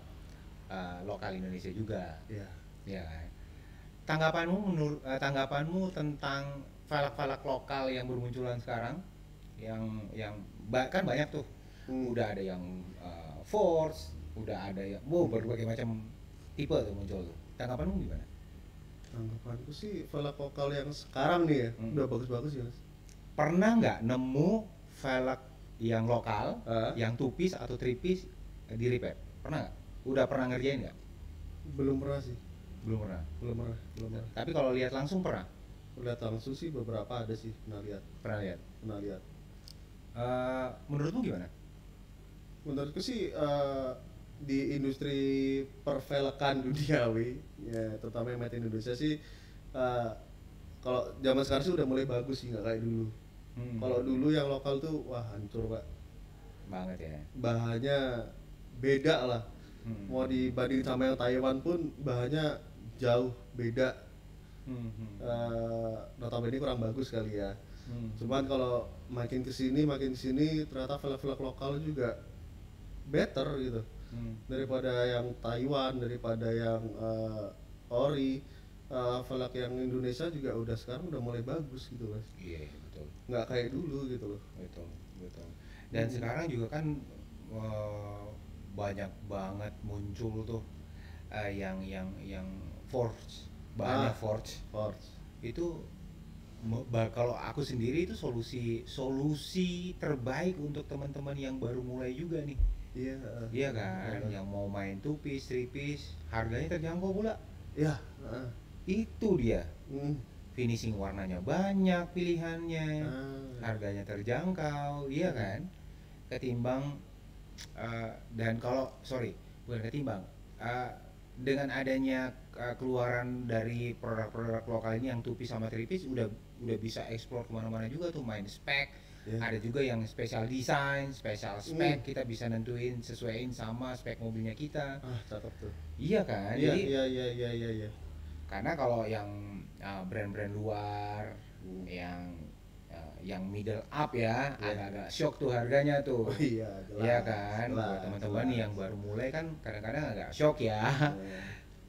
lokal Indonesia juga. Iya. Ya kan? Tanggapanmu tentang velg-velg lokal yang bermunculan sekarang yang bahkan banyak tuh. Udah ada yang Force, udah ada yang berbagai macam tipe tuh muncul tuh. Tanggapanmu gimana? Tanggapanku sih velg lokal yang sekarang nih ya udah bagus-bagus ya Mas. Pernah nggak nemu velg yang lokal, yang two piece atau three piece di repair? Pernah nggak? Udah pernah ngerjain nggak? Belum pernah sih. Belum pernah. Tapi kalau lihat langsung pernah? Lihat langsung sih beberapa ada sih, pernah lihat. Menurutmu gimana? Menurutku sih di industri perfelekan duniawi ya, terutama yang made in Indonesia sih kalau zaman sekarang sih udah mulai bagus sih, nggak kayak dulu. Kalau dulu yang lokal tuh wah hancur Pak banget ya, bahannya beda lah. Mau dibanding sama yang Taiwan pun bahannya jauh beda. Notabene kurang bagus kali ya. Cuman kalau makin kesini ternyata velg-velg lokal juga better gitu daripada yang Taiwan, daripada yang ori. Velg yang Indonesia juga udah sekarang udah mulai bagus gitu Mas. Iya betul. Nggak kayak dulu gitu loh. Betul. Dan sekarang juga kan banyak banget muncul tuh yang forge, bahannya forge. Itu kalau aku sendiri itu solusi terbaik untuk teman-teman yang baru mulai juga nih. Iya kan, yang mau main two piece, three piece, harganya terjangkau pula. Iya. Itu dia. Finishing warnanya banyak pilihannya, harganya terjangkau, iya kan? Ketimbang dan dengan adanya keluaran dari produk-produk lokal ini yang two piece sama three piece udah bisa explore kemana-mana juga tuh, main spek. Ada juga yang special design, special spek, kita bisa nentuin sesuaiin sama spek mobilnya kita. Cakep tuh. Iya kan? Iya. Karena kalau yang brand-brand luar yang middle up ya, agak-agak shock tuh harganya tuh. Oh iya, jelas. Iya kan? Buat teman-teman yang baru mulai kan kadang-kadang agak shock ya.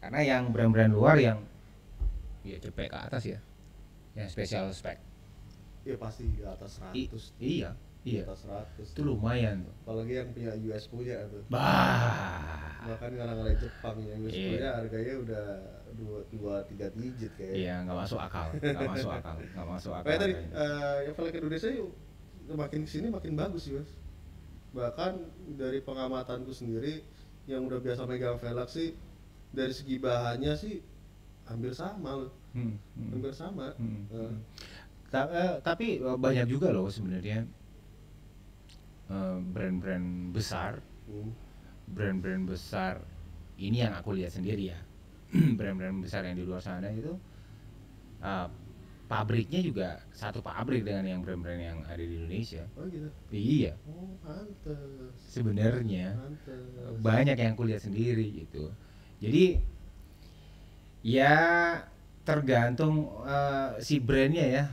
Karena yang brand-brand luar yang ya cepet ke atas ya. Yang special spec. Iya pasti di atas 100. Iya. Di atas 100. Itu lumayan tuh. Apalagi yang punya US punya tuh. Bahkan ngarang-ngarang Jepang yang US punya harganya udah 2-3 digit kayaknya. Iya, nggak masuk akal. Kayak tadi yang velg Indonesia makin kesini makin bagus sih Mas. Bahkan dari pengamatanku sendiri yang udah biasa megang velg sih, dari segi bahannya sih hampir sama loh. Hampir sama. Tapi banyak juga loh sebenarnya brand-brand besar ini yang aku lihat sendiri ya. Brand-brand besar yang di luar sana itu pabriknya juga satu pabrik dengan yang brand-brand yang ada di Indonesia. Oh gitu? Iya. Oh pantes. Sebenarnya banyak yang aku lihat sendiri gitu. Jadi ya tergantung si brandnya ya.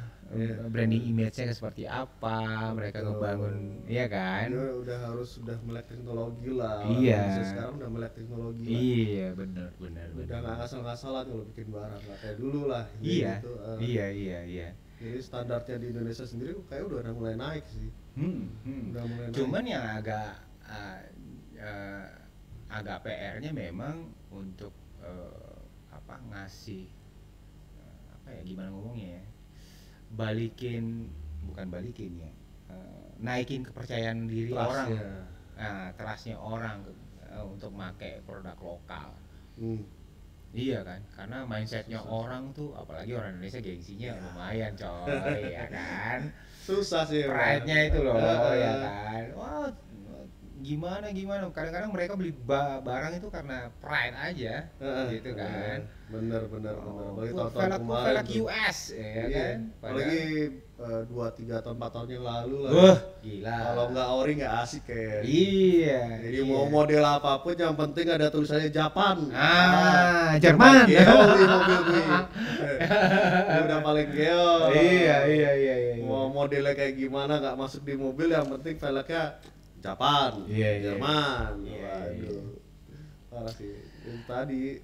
Branding image-nya seperti apa, mereka ngebangun, iya kan? Dia udah melek teknologi lah. Iya. Sekarang udah melek teknologi. Iya, benar. Udah nggak ngasal-ngasalan kalau bikin barang, nggak kayak dulu lah. Iya. Gitu. Iya. Jadi standarnya di Indonesia sendiri kayak udah mulai naik sih. Udah mulai Cuman naik. yang agak PR-nya memang untuk ngasih gimana ngomongnya ya? Naikin kepercayaan diri orang, trustnya orang untuk pakai produk lokal. Hmm. Iya kan, karena mindsetnya orang tuh, apalagi orang Indonesia gengsinya lumayan coy, ya kan. Susah sih. Pride-nya itu loh, ya kan. Wah, gimana, kadang-kadang mereka beli barang itu karena pride aja, gitu kan. Bener. Apalagi tahun-tahun velg kemarin US, ya kan. Apalagi 2, 3 tahun 4 tahun yang lalu lah. Wah, gila. Kalau nggak ori nggak asik kayak. Iya. Jadi mau model apapun yang penting ada tulisannya Japan. Jerman. Geol di mobil gue. Udah paling geol. Iya. Mau modelnya kayak gimana nggak masuk di mobil, yang penting velgnya Japan, Jerman. Waduh. Parah sih. Yang tadi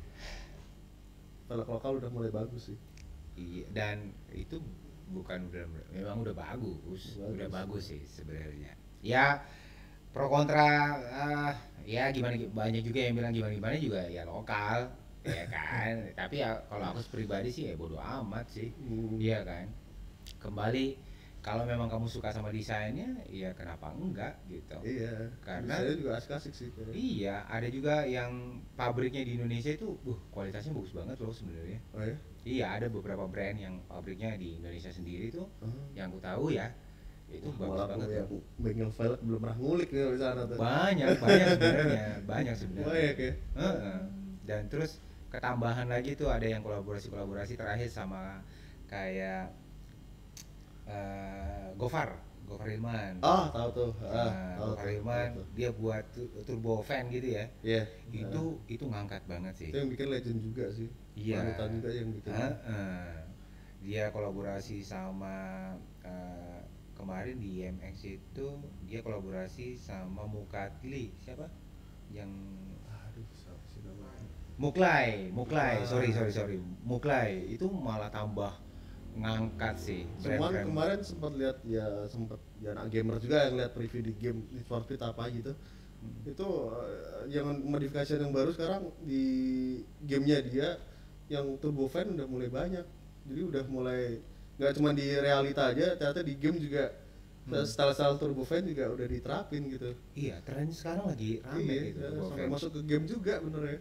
velg lokal udah mulai bagus sih. Iya, dan itu memang udah bagus sih sebenarnya. Ya pro kontra, ya gimana, banyak juga yang bilang gimana juga ya lokal, ya kan. Tapi ya kalau aku pribadi sih ya bodo amat sih, iya kan. Kembali kalau memang kamu suka sama desainnya, ya kenapa enggak gitu. Iya. Karena desainnya juga asik sih. Iya, ada juga yang pabriknya di Indonesia itu, kualitasnya bagus banget loh sebenarnya. Oh ya? Iya, ada beberapa brand yang pabriknya di Indonesia sendiri tuh, yang aku tahu ya, itu bagus banget. Yang bengkel velg belum pernah ngulik nih di sana tuh. Banyak sebenarnya. Banyak ya. Dan terus ketambahan lagi tuh ada yang kolaborasi terakhir sama kayak Gofar Hilman. Tahu tuh. Gofar Hilman, dia buat turbo fan gitu ya. Iya. Itu ngangkat banget sih. Itu yang bikin legend juga sih. Iya. Wanita juga yang bikin. Dia kolaborasi sama kemarin di MX itu dia kolaborasi sama Mukatli. Siapa? Yang Siapa sih namanya? Muklai. Sorry. Muklai itu malah tambah ngangkat sih. Cuman kemarin sempat lihat ya anak gamer juga yang lihat preview di game Need for Speed apa gitu. Itu yang modifikasi yang baru sekarang di gamenya dia yang turbo fan udah mulai banyak. Jadi udah mulai nggak cuma di realita aja, ternyata di game juga style turbo fan juga udah diterapin gitu. Iya, tren sekarang lagi rame gitu. Sampai masuk ke game juga bener ya.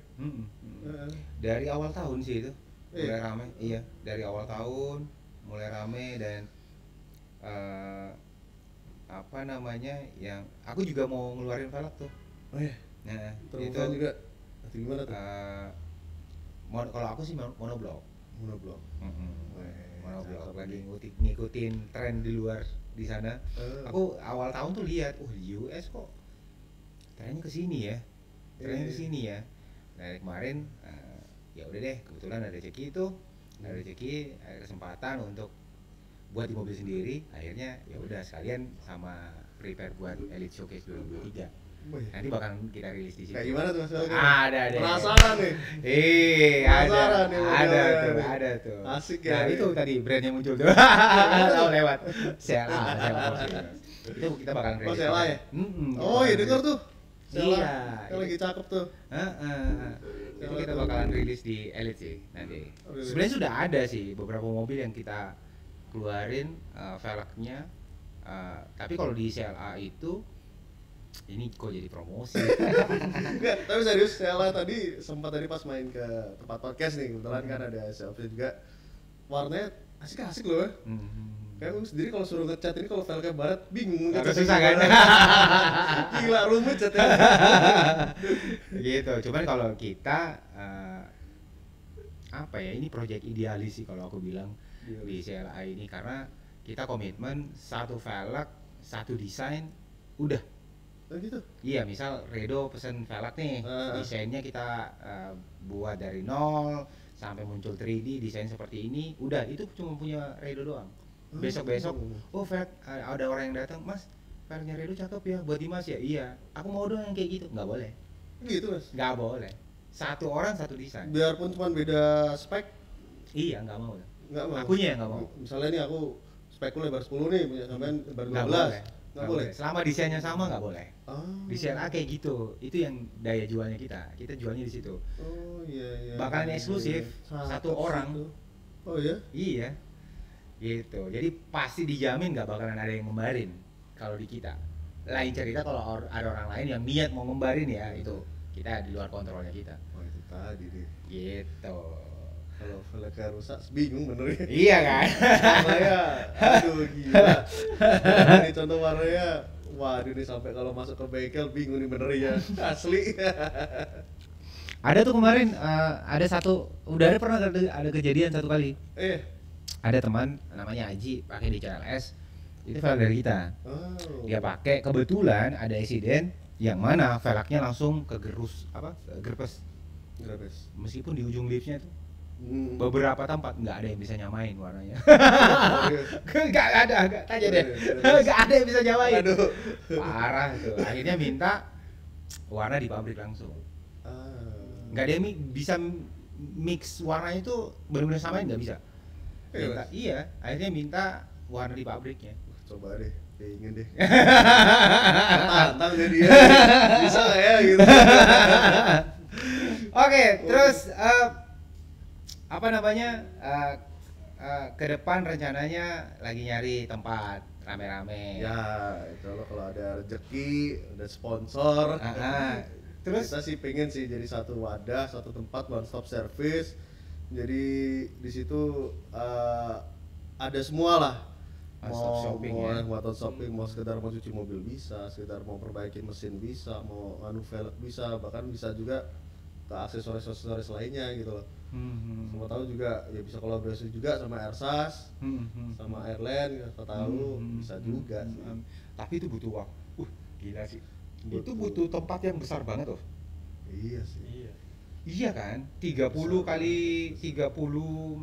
Dari awal tahun sih itu mulai rame. Iya, dari awal tahun mulai rame. Dan apa namanya, yang aku juga mau ngeluarin velg tuh. Nah, itu juga gimana tuh? Kalau aku sih monoblok. Monoblok Lagi ngikutin tren di luar di sana. Aku awal tahun tuh lihat, di US kok trennya kesini ya. Nah, kemarin ya udah deh, kebetulan ada rezeki, ada kesempatan untuk buat di mobil sendiri. Akhirnya ya udah sekalian sama prepare buat Elite Showcase 2023. Nanti bakal kita rilis di situ. Kayak gimana tuh Mas? Ada deh. Penasaran nih. Ada tuh. Asik ya. Nah, itu tadi brand yang muncul tuh. Tahu lewat. CLA. Itu kita bakal rilis. CLA ya? Iya denger tuh. Iya. Yang lagi cakep tuh. Itu kita bakalan rilis di Elite sih nanti. Sebenarnya sudah ada sih beberapa mobil yang kita keluarin velgnya. Tapi kalau di CLA itu ini kok jadi promosi. Enggak, tapi serius, Sheila tadi sempat pas main ke tempat podcast nih, kebetulan kan ada selfie juga. Warnanya asik loh. Kayak gue sendiri kalau suruh ngecat ini kalau velgnya barat bingung agak susah kan. Gila rumit catnya. Gitu. Cuman kalau kita apa ya, ini proyek idealis sih kalau aku bilang di CLA ini, karena kita komitmen satu velg, satu desain, udah. Gitu? Iya, misal Redo pesen velg nih, desainnya kita buat dari nol sampai muncul 3D desain seperti ini, udah itu cuma punya Redo doang. Besok-besok, velg, ada orang yang datang, Mas, velgnya Redo cakep ya, buat Dimas ya? Iya, aku mau dong yang kayak gitu. Nggak boleh. Gitu Mas? Nggak boleh. Satu orang satu desain. Biarpun cuma beda spek? Iya, nggak mau. Nggak mau? Akunya yang nggak mau. Misalnya nih aku spekku lebar 10 nih, punya sampean lebar 12. Nggak boleh. Selama desainnya sama nggak boleh. Di CLA kayak gitu. Itu yang daya jualnya kita. Kita jualnya di situ. Iya. Bakalan eksklusif satu orang. Oh ya? Iya. Gitu. Jadi pasti dijamin nggak bakalan ada yang ngembarin kalau di kita. Lain cerita kalau ada orang lain yang niat mau ngembarin ya, itu Kita di luar kontrolnya kita. Oh itu tadi deh. Gitu. Kalau velgnya rusak bingung bener ya. Iya kan? Warnanya aduh gila. Ini contoh warnanya waduh nih sampai kalau masuk ke bengkel bingung nih bener ya. Asli. Ada tuh kemarin udah pernah ada kejadian satu kali. Ada teman namanya Aji pakai di CLS. Itu velg dari kita. Oh. Dia pakai, kebetulan ada insiden yang mana velgnya langsung gerpes. Meskipun di ujung lipsnya tuh beberapa tempat nggak ada yang bisa nyamain warnanya. Nggak tanya deh. Nggak ada yang bisa nyamain. Aduh. Parah tuh. Akhirnya minta warna di pabrik langsung. Nggak ada yang bisa mix warnanya itu benar-benar samain, nggak bisa. Iya, akhirnya minta warna di pabriknya. Coba deh, ingin deh. Tantang deh dia. Bisa nggak ya gitu. Oke, terus ke depan rencananya lagi nyari tempat rame-rame. Ya, kalau ada rezeki, ada sponsor. Terus kita sih pengen sih jadi satu wadah, satu tempat one stop service. Jadi di situ ada semua lah. Mau shopping, mau sekedar mau cuci mobil bisa, sekedar mau perbaiki mesin bisa, mau velg bisa, bahkan bisa juga ke aksesoris lainnya gitu loh. Semua tahu juga ya bisa kolaborasi juga sama Airsas, sama Airline, kita tahu bisa juga sih. Tapi itu butuh waktu. Gila sih. Itu butuh tempat yang besar banget loh. Iya sih. Iya kan? 30 kali 30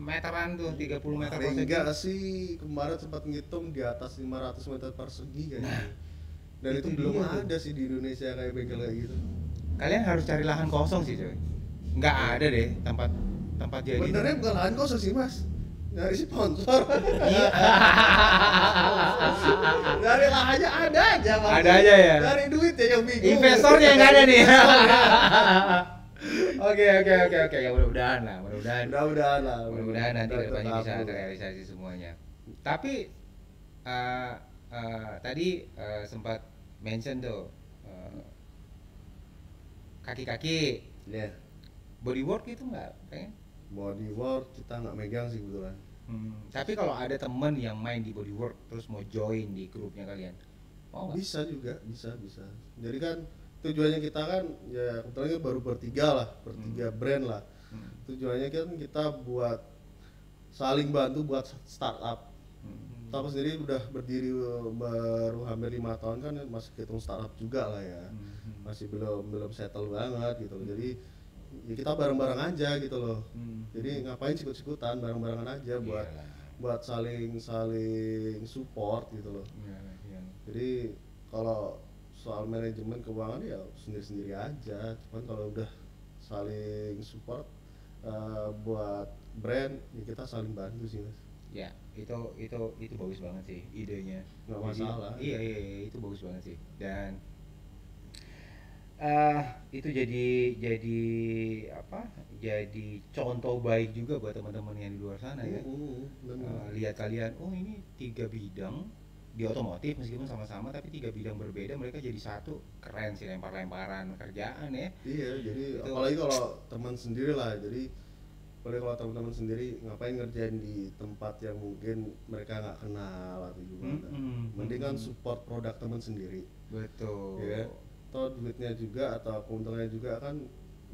meteran tuh, 30 meter persegi. Enggak sih, kemarin sempat ngitung di atas 500 meter persegi kayaknya. Dan itu belum ada sih di Indonesia kayak bengkel kayak gitu. Kalian harus cari lahan kosong sih, coy. Enggak ada deh tempat jadi. Benernya bukan lahan kosong sih, Mas. Nyari sponsor. Dari lahannya ada aja, Mas. Ada aja ya. Dari duit ya yang bingung. Investornya yang ada nih. Oke, ya mudah-mudahan nanti kedepannya bisa terrealisasi semuanya. Tapi tadi sempat mention tuh kaki-kaki. Yeah. Bodywork itu nggak pengen? Bodywork kita nggak megang sih kebetulan. Tapi kalau ada temen yang main di bodywork terus mau join di grupnya kalian, mau nggak? Bisa juga, bisa. Jadi kan tujuannya kita kan ya kebetulan baru bertiga brand lah. Tujuannya kan kita buat saling bantu buat startup. Aku sendiri udah berdiri baru hampir 5 tahun kan masih hitung startup juga lah ya. Masih belum settle banget gitu. Jadi ya kita bareng-bareng aja gitu loh. Jadi ngapain sikut-sikutan, bareng-barengan aja buat saling support gitu loh. Jadi kalau soal manajemen keuangan ya sendiri-sendiri aja, cuman kalau udah saling support buat brand ya kita saling bantu sih, Mas. Ya, itu bagus banget sih idenya. Nggak masalah. Iya, itu bagus banget sih. Dan itu jadi contoh baik juga buat teman-teman yang di luar sana ya. Lihat kalian, oh ini 3 bidang di otomotif meskipun sama-sama tapi 3 bidang berbeda mereka jadi satu, keren sih, lempar-lemparan kerjaan ya. Iya, jadi itu, apalagi kalau teman sendiri lah, jadi apalagi kalau teman-teman sendiri ngapain ngerjain di tempat yang mungkin mereka nggak kenal atau gimana. Mending kan support produk teman sendiri. Betul. Ya, atau duitnya juga atau keuntungannya juga kan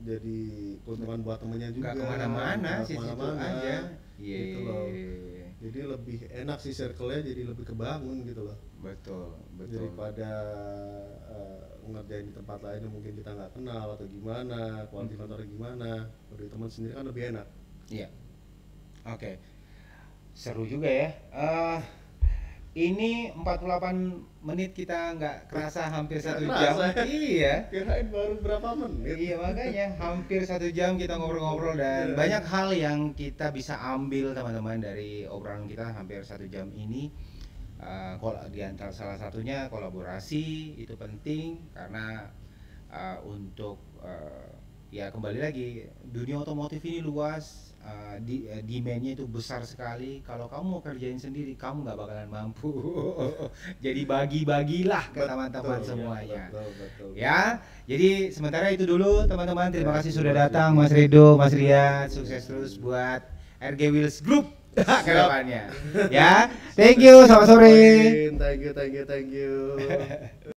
jadi keuntungan buat temennya juga. Nggak kemana-mana sih, situ aja. Gitu loh. Jadi lebih enak sih circle-nya, jadi lebih kebangun gitu loh. Betul. Daripada ngerjain di tempat lain yang mungkin kita nggak kenal atau gimana, quality control gimana. Dari teman sendiri kan lebih enak. Iya. Oke. Seru juga ya. Ini 48 menit kita nggak kerasa hampir 1 jam. Iya. Kirain baru berapa menit. Iya, makanya hampir 1 jam kita ngobrol-ngobrol dan banyak hal yang kita bisa ambil teman-teman dari obrolan kita hampir 1 jam ini. Kalau di antara salah satunya kolaborasi itu penting karena untuk ya kembali lagi, dunia otomotif ini luas, demand-nya itu besar sekali. Kalau kamu mau kerjain sendiri, kamu nggak bakalan mampu. Jadi bagi-bagilah ke teman-teman semuanya. Betul. Ya, jadi sementara itu dulu teman-teman. Terima kasih sudah datang, Mas Redo, Mas Riyad. Sukses terus buat RG Wheels Group ke depannya. Ya, thank you. Selamat sore. Thank you.